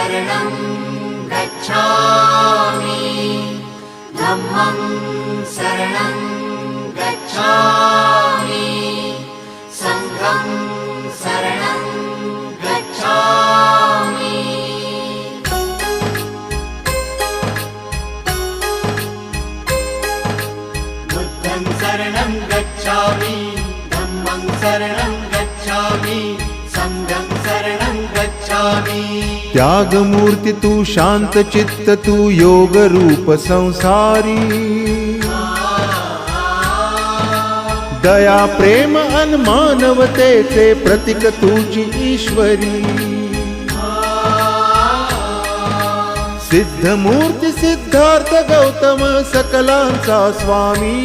शरणं गच्छामि धम्मं शरणं गच्छामि संघं शरणं गच्छामि बुद्धं शरणं गच्छामि धम्मं शरणं गच्छामि संघं शरणं गच्छामि। त्यागमूर्ती तू शांत चित्त तू योग रूप संसारी दया प्रेम अन मानवतेचे प्रतीक तुझी ईश्वरी सिद्धमूर्ती सिद्धार्थ गौतम सकलांचा स्वामी